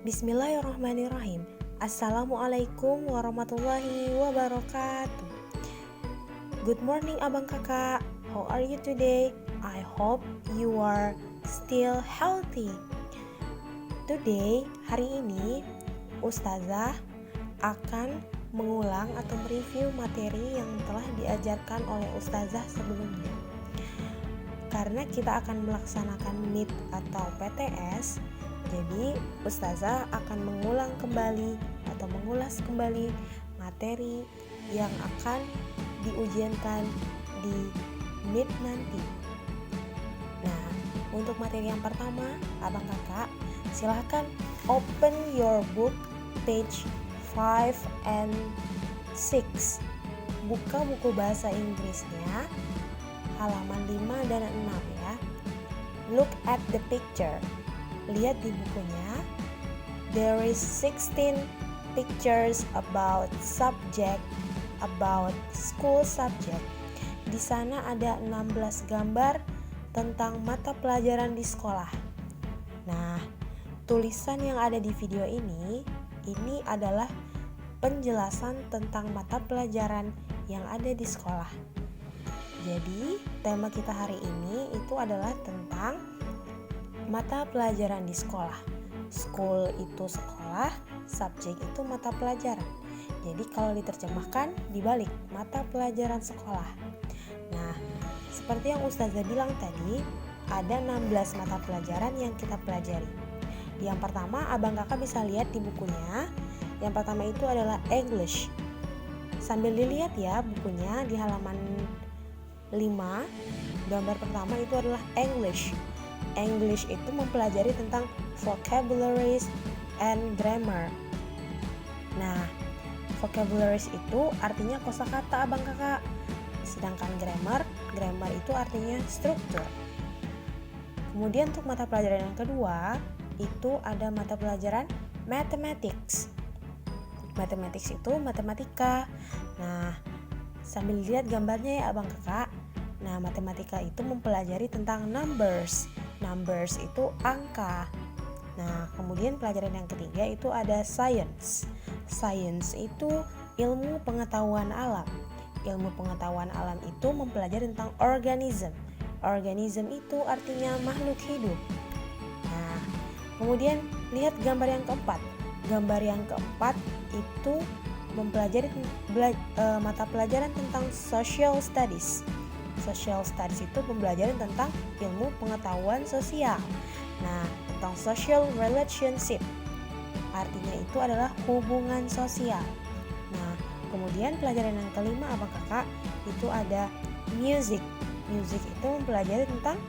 Bismillahirrahmanirrahim. Assalamualaikum warahmatullahi wabarakatuh. Good morning abang kakak. How are you today? I hope you are still healthy. Today, hari ini, Ustazah akan mengulang atau mereview materi yang telah diajarkan oleh Ustazah sebelumnya. Karena kita akan melaksanakan MIT atau PTS, jadi Ustazah akan mengulang kembali atau mengulas kembali materi yang akan diujiankan di MIT nanti. Nah, untuk materi yang pertama, abang kakak silahkan open your book page 5 and 6. Buka buku bahasa Inggrisnya halaman 5 dan 6 ya. Look at the picture. Lihat di bukunya. There is 16 pictures about school subject. Di sana ada 16 gambar tentang mata pelajaran di sekolah. Nah, tulisan yang ada di video ini adalah penjelasan tentang mata pelajaran yang ada di sekolah. Jadi, tema kita hari ini itu adalah tentang mata pelajaran di sekolah. School itu sekolah, subjek itu mata pelajaran. Jadi kalau diterjemahkan dibalik, mata pelajaran sekolah. Nah, seperti yang Ustazah bilang tadi, ada 16 mata pelajaran yang kita pelajari. Yang pertama, abang kakak bisa lihat di bukunya. Yang pertama itu adalah English. Sambil dilihat ya bukunya di halaman 5, gambar pertama itu adalah English. English itu mempelajari tentang vocabularies and grammar. Nah, vocabularies itu artinya kosakata abang kakak. Sedangkan grammar itu artinya struktur. Kemudian untuk mata pelajaran yang kedua, itu ada mata pelajaran mathematics. Mathematics itu matematika. Nah, sambil lihat gambarnya ya abang kakak. Nah, matematika itu mempelajari tentang numbers. Numbers itu angka. Nah, kemudian pelajaran yang ketiga itu ada science. Science itu ilmu pengetahuan alam. Ilmu pengetahuan alam itu mempelajari tentang organism. Organism itu artinya makhluk hidup. Nah, kemudian lihat gambar yang keempat. Gambar yang keempat itu mempelajari mata pelajaran tentang social studies. Social studies itu pembelajaran tentang ilmu pengetahuan sosial. Nah, tentang social relationship. Artinya itu adalah hubungan sosial. Nah, kemudian pelajaran yang kelima abang kakak itu ada music. Music itu mempelajari tentang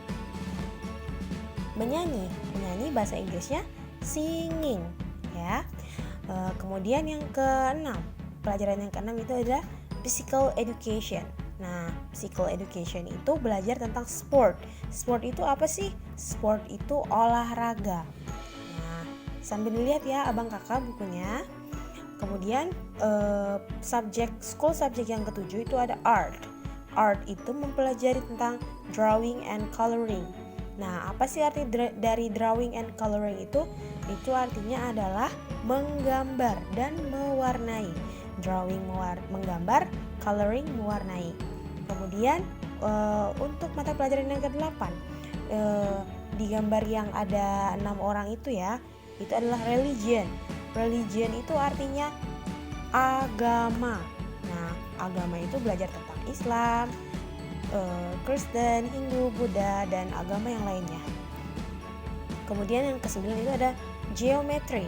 menyanyi. Menyanyi bahasa Inggrisnya singing ya. Kemudian yang keenam, pelajaran yang keenam itu adalah physical education. Nah, physical education itu belajar tentang sport. Sport itu apa sih? Sport itu olahraga. Nah, sambil dilihat ya abang kakak bukunya. Kemudian school subject yang ketujuh itu ada art. Art itu mempelajari tentang drawing and coloring. Nah, apa sih arti dari drawing and coloring itu? Itu artinya adalah menggambar dan mewarnai. Drawing menggambar, coloring mewarnai. Kemudian untuk mata pelajaran yang ke-8, di gambar yang ada 6 orang itu ya, itu adalah religion. Religion itu artinya agama. Nah, agama itu belajar tentang Islam, Kristen, Hindu, Buddha, dan agama yang lainnya. Kemudian yang ke-9 itu ada geometry.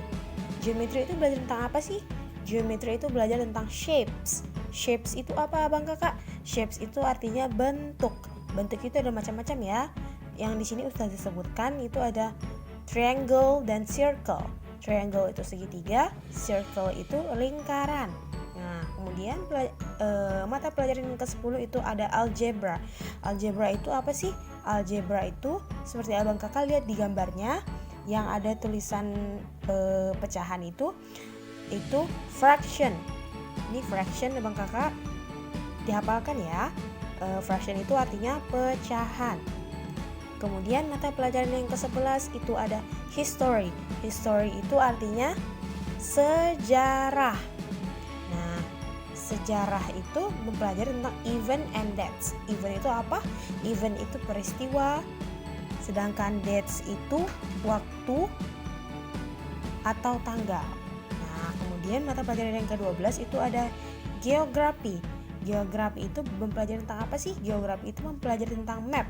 Geometry itu belajar tentang apa sih? Geometry itu belajar tentang shapes. Shapes itu apa abang kakak? Shapes itu artinya bentuk. Bentuk itu ada macam-macam ya. Yang di sini Ustazah sebutkan itu ada triangle dan circle. Triangle itu segitiga, circle itu lingkaran. Nah, kemudian mata pelajaran yang ke-10 itu ada algebra. Algebra itu apa sih? Algebra itu seperti abang kakak lihat di gambarnya yang ada tulisan pecahan itu fraction. Ini fraction abang kakak dihafalkan ya. Fraction itu artinya pecahan. Kemudian mata pelajaran yang ke-11 itu ada history. History itu artinya sejarah. Nah, sejarah itu mempelajari tentang event and dates. Event itu apa? Event itu peristiwa, sedangkan dates itu waktu atau tanggal. Nah, kemudian mata pelajaran yang ke-12 itu ada geografi. Geografi itu mempelajari tentang apa sih? Geografi itu mempelajari tentang map.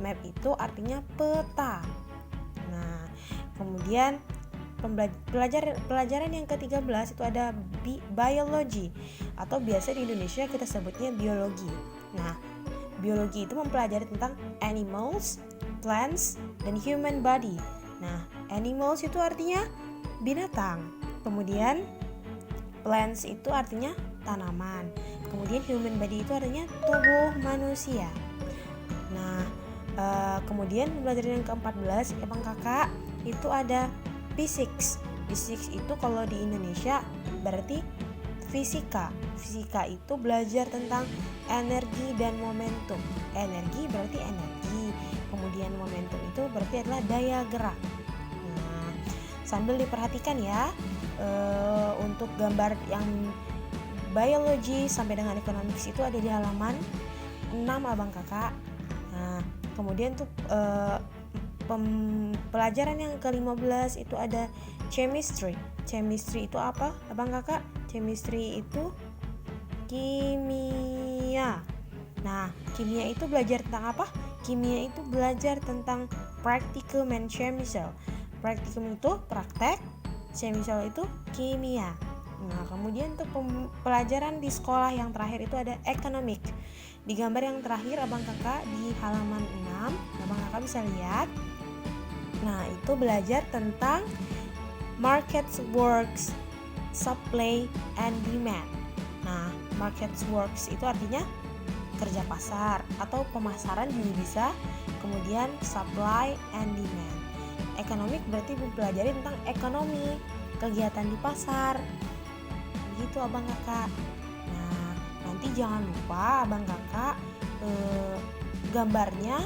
Map itu artinya peta. Nah, kemudian pelajaran yang ke-13 itu ada biologi, atau biasa di Indonesia kita sebutnya biologi. Nah, biologi itu mempelajari tentang animals, plants, dan human body. Nah, animals itu artinya binatang. Kemudian plants itu artinya tanaman. Kemudian human body itu artinya tubuh manusia. Nah, kemudian pelajaran yang ke-14 Bang Kakak itu ada physics. Physics itu kalau di Indonesia berarti fisika. Fisika itu belajar tentang energi dan momentum. Energi berarti energi. Kemudian momentum itu berarti adalah daya gerak. Nah, sambil diperhatikan ya, untuk gambar yang biologi sampai dengan economics itu ada di halaman 6 Abang Kakak. Nah, kemudian tuh pelajaran yang ke-15 itu ada chemistry. Chemistry itu apa, Abang Kakak? Chemistry itu kimia. Nah, kimia itu belajar tentang apa? Kimia itu belajar tentang practicum and chemicals. Practicum itu praktek, chemical itu kimia. Nah, kemudian untuk pelajaran di sekolah yang terakhir itu ada economic. Di gambar yang terakhir Abang Kakak di halaman 6, Abang Kakak bisa lihat. Nah, itu belajar tentang market works, supply and demand. Nah, market works itu artinya kerja pasar atau pemasaran juga bisa. Kemudian supply and demand. Economic berarti mempelajari tentang ekonomi, kegiatan di pasar. Begitu Abang Kakak. Nah, nanti jangan lupa Abang Kakak gambarnya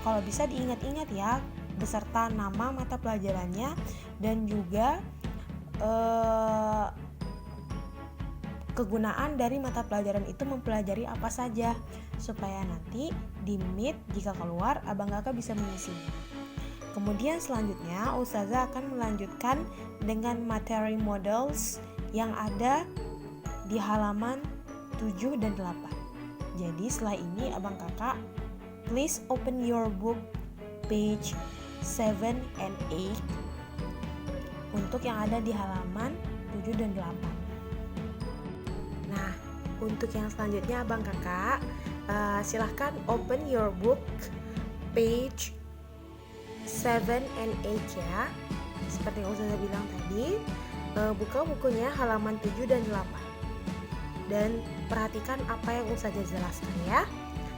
kalau bisa diingat-ingat ya, beserta nama mata pelajarannya dan juga kegunaan dari mata pelajaran itu mempelajari apa saja, supaya nanti di Meet jika keluar Abang Kakak bisa mengisinya. Kemudian selanjutnya Ustazah akan melanjutkan dengan materi models yang ada di halaman 7 dan 8. Jadi setelah ini Abang Kakak please open your book page 7 and 8 untuk yang ada di halaman 7 dan 8. Nah, untuk yang selanjutnya Abang Kakak silahkan open your book page 7 and 8 ya. Seperti yang Ustazah bilang tadi, buka bukunya halaman 7 dan 8 dan perhatikan apa yang Ustazah jelaskan ya.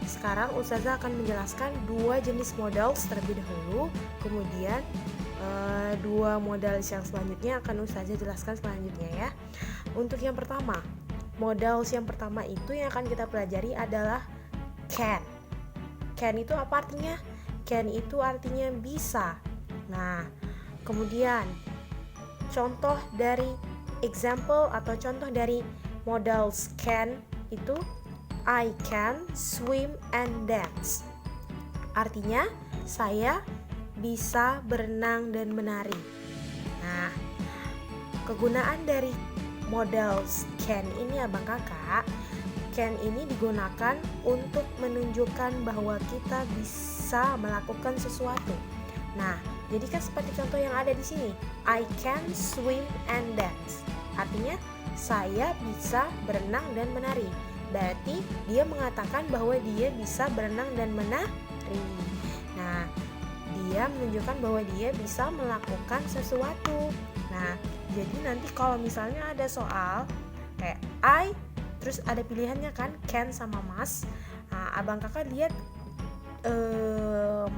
Sekarang Ustazah akan menjelaskan 2 jenis modals terlebih dahulu, kemudian 2 modals yang selanjutnya akan Ustazah jelaskan selanjutnya ya. Untuk yang pertama, modals yang pertama itu yang akan kita pelajari adalah can. Can itu apa artinya? Can itu artinya bisa. Nah, kemudian contoh dari example atau contoh dari modals can itu I can swim and dance. Artinya saya bisa berenang dan menari. Nah, kegunaan dari modals can ini Abang Kakak, can ini digunakan untuk menunjukkan bahwa kita bisa melakukan sesuatu. Nah, jadi kan seperti contoh yang ada di sini, I can swim and dance. Artinya saya bisa berenang dan menari. Berarti dia mengatakan bahwa dia bisa berenang dan menari. Nah, dia menunjukkan bahwa dia bisa melakukan sesuatu. Nah, jadi nanti kalau misalnya ada soal kayak I, terus ada pilihannya kan can sama must. Nah, Abang Kakak lihat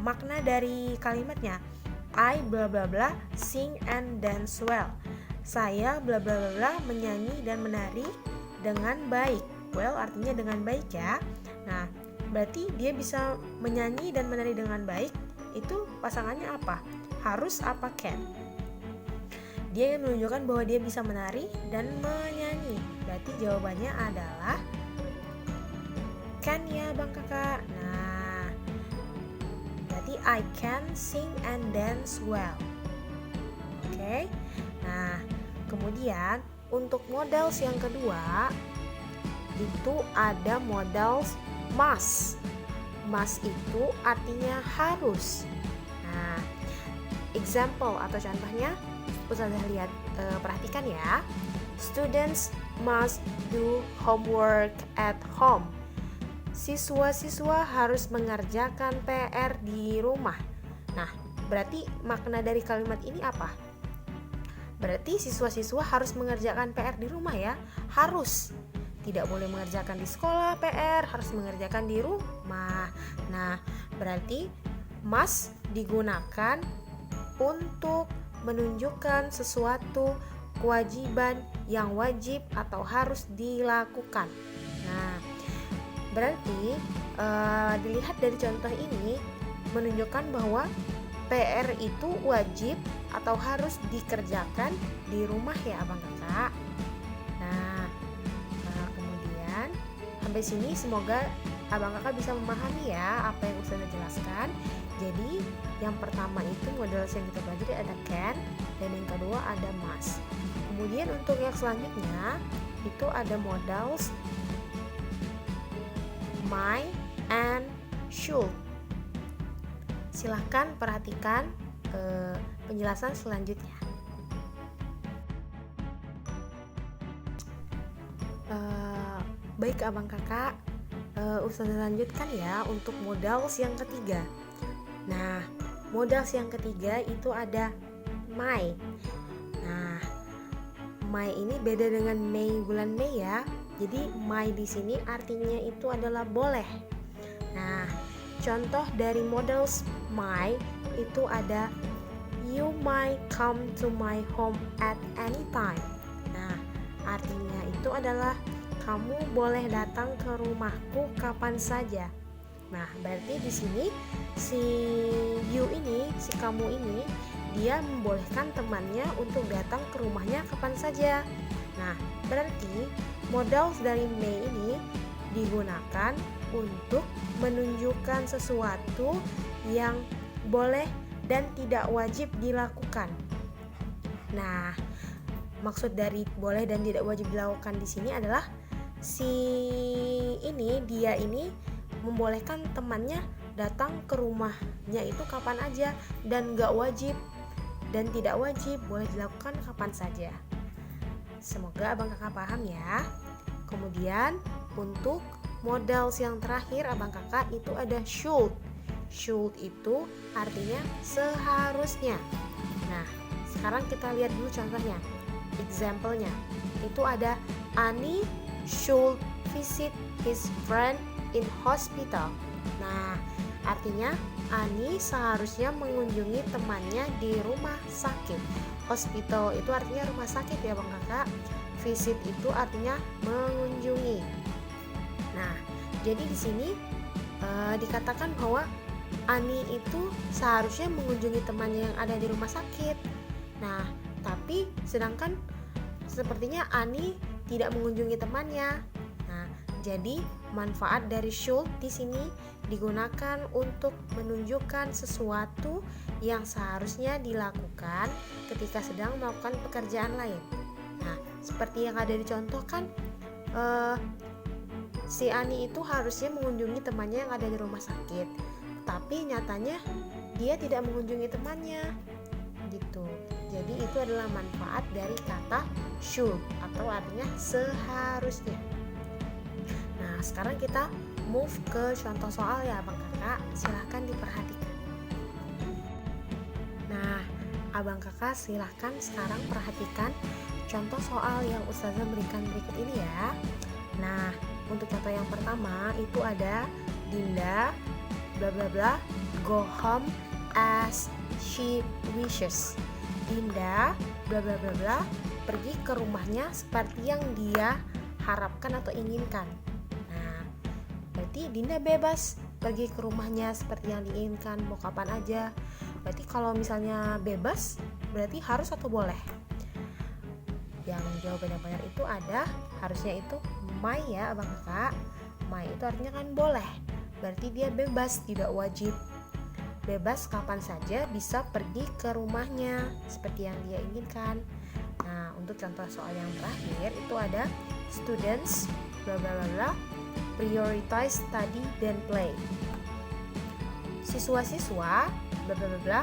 makna dari kalimatnya. I bla bla bla sing and dance well. Saya bla bla bla menyanyi dan menari dengan baik. Well artinya dengan baik ya. Nah, berarti dia bisa menyanyi dan menari dengan baik itu pasangannya apa? Harus apa can? Dia yang menunjukkan bahwa dia bisa menari dan menyanyi. Berarti jawabannya adalah can ya Bang Kakak. Nah, berarti I can sing and dance well. Oke. Nah, kemudian untuk modals yang kedua itu ada modals must. Must itu artinya harus. Nah, example atau contohnya Ustazah lihat, perhatikan ya. Students must do homework at home. Siswa-siswa harus mengerjakan PR di rumah. Nah, berarti makna dari kalimat ini apa? Berarti siswa-siswa harus mengerjakan PR di rumah ya. Harus. Tidak boleh mengerjakan di sekolah PR, harus mengerjakan di rumah. Nah, berarti must digunakan untuk menunjukkan sesuatu kewajiban yang wajib atau harus dilakukan. Nah, berarti dilihat dari contoh ini menunjukkan bahwa PR itu wajib atau harus dikerjakan di rumah ya Abang Kakak. Nah, kemudian sampai sini semoga Abang Kakak bisa memahami ya apa yang Ustazah jelaskan. Jadi yang pertama itu modals yang kita pelajari ada can, dan yang kedua ada must. Kemudian untuk yang selanjutnya itu ada modals might and should. Silahkan perhatikan penjelasan selanjutnya. Baik Abang Kakak, Ustazah lanjutkan ya untuk modals yang ketiga. Nah, modals yang ketiga itu ada might. Nah, might ini beda dengan Mei, bulan Mei ya. Jadi might di sini artinya itu adalah boleh. Nah, contoh dari modals might itu ada you might come to my home at any time. Nah, artinya itu adalah kamu boleh datang ke rumahku kapan saja. Nah, berarti di sini si you ini, si kamu ini, dia membolehkan temannya untuk datang ke rumahnya kapan saja. Nah, berarti modals dari Mei ini digunakan untuk menunjukkan sesuatu yang boleh dan tidak wajib dilakukan. Nah, maksud dari boleh dan tidak wajib dilakukan di sini adalah dia ini membolehkan temannya datang ke rumahnya itu kapan aja dan gak wajib dan tidak wajib, boleh dilakukan kapan saja. Semoga Abang Kakak paham ya. Kemudian untuk modals yang terakhir Abang Kakak itu ada should. Should itu artinya seharusnya. Nah, sekarang kita lihat dulu contohnya. Example-nya itu ada Ani should visit his friend in hospital. Nah, artinya Ani seharusnya mengunjungi temannya di rumah sakit. Hospital itu artinya rumah sakit ya Bang Kakak. Visit itu artinya mengunjungi. Nah, jadi di sini dikatakan bahwa Ani itu seharusnya mengunjungi temannya yang ada di rumah sakit. Nah, tapi sedangkan sepertinya Ani tidak mengunjungi temannya. Nah, jadi manfaat dari should di sini digunakan untuk menunjukkan sesuatu yang seharusnya dilakukan ketika sedang melakukan pekerjaan lain. Nah, seperti yang ada dicontohkan, si Ani itu harusnya mengunjungi temannya yang ada di rumah sakit, tapi nyatanya dia tidak mengunjungi temannya, gitu. Jadi itu adalah manfaat dari kata should atau artinya seharusnya. Nah, sekarang kita move ke contoh soal ya Abang Kakak, silahkan diperhatikan. Nah, Abang Kakak silahkan sekarang perhatikan contoh soal yang Ustazah berikan berikut ini ya. Nah, untuk contoh yang pertama itu ada Dinda bla bla bla go home as she wishes. Dinda bla bla bla bla pergi ke rumahnya seperti yang dia harapkan atau inginkan. Nah, berarti Dinda bebas pergi ke rumahnya seperti yang diinginkan, mau kapan aja. Berarti kalau misalnya bebas, berarti harus atau boleh? Yang jawaban yang benar itu ada, harusnya itu may ya abang kakak. May itu artinya kan boleh, berarti dia bebas, tidak wajib. Bebas kapan saja bisa pergi ke rumahnya seperti yang dia inginkan. Nah, untuk contoh soal yang terakhir itu ada students bla bla bla prioritize study dan play. Siswa-siswa bla bla bla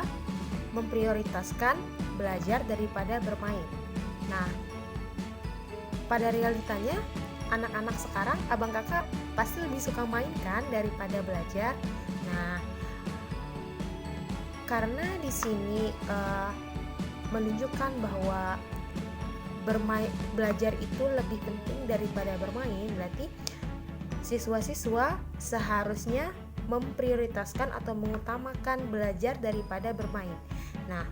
memprioritaskan belajar daripada bermain. Nah, pada realitanya anak-anak sekarang abang kakak pasti lebih suka main kan daripada belajar. Nah, karena di sini menunjukkan bahwa belajar itu lebih penting daripada bermain, berarti siswa-siswa seharusnya memprioritaskan atau mengutamakan belajar daripada bermain. Nah,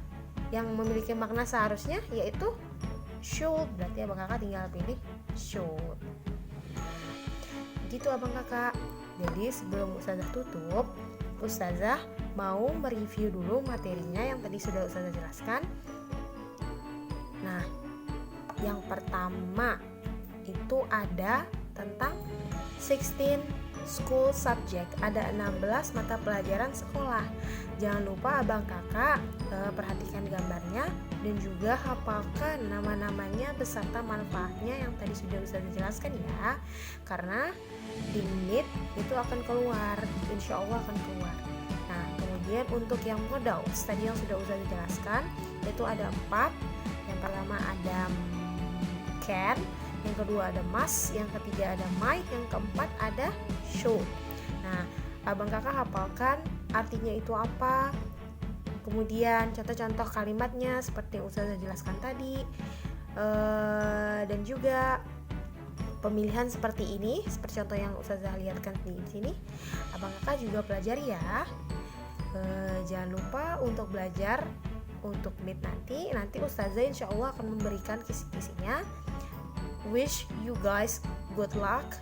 yang memiliki makna seharusnya yaitu should, berarti abang kakak tinggal pilih should. Gitu abang kakak. Jadi sebelum ustazah tutup, ustazah mau mereview dulu materinya yang tadi sudah ustazah jelaskan. Nah, yang pertama itu ada tentang 16 school subject, ada 16 mata pelajaran sekolah. Jangan lupa abang kakak perhatikan gambarnya dan juga hafalkan nama-namanya beserta manfaatnya yang tadi sudah ustazah jelaskan ya. Karena di menit itu akan keluar, insya Allah akan keluar. Nah, kemudian untuk yang modal tadi yang sudah ustazah jelaskan itu ada 4. Yang pertama ada can, yang kedua ada must, yang ketiga ada might, yang keempat ada should. Nah, abang kakak hafalkan artinya itu apa, kemudian contoh-contoh kalimatnya seperti yang ustazah jelaskan tadi, dan juga pemilihan seperti ini, seperti contoh yang ustazah lihatkan di sini. Abang kakak juga pelajari ya. Jangan lupa untuk belajar untuk meet nanti ustazah insya Allah akan memberikan kisi-kisinya. Wish you guys good luck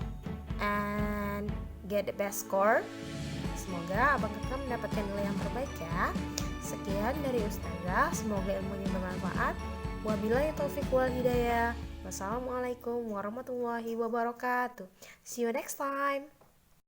and get the best score. Semoga abang kakak mendapatkan nilai yang terbaik ya. Sekian dari ustazah, semoga ilmunya bermanfaat. Wabillahi taufiq wal hidayah. Wassalamualaikum warahmatullahi wabarakatuh. See you next time.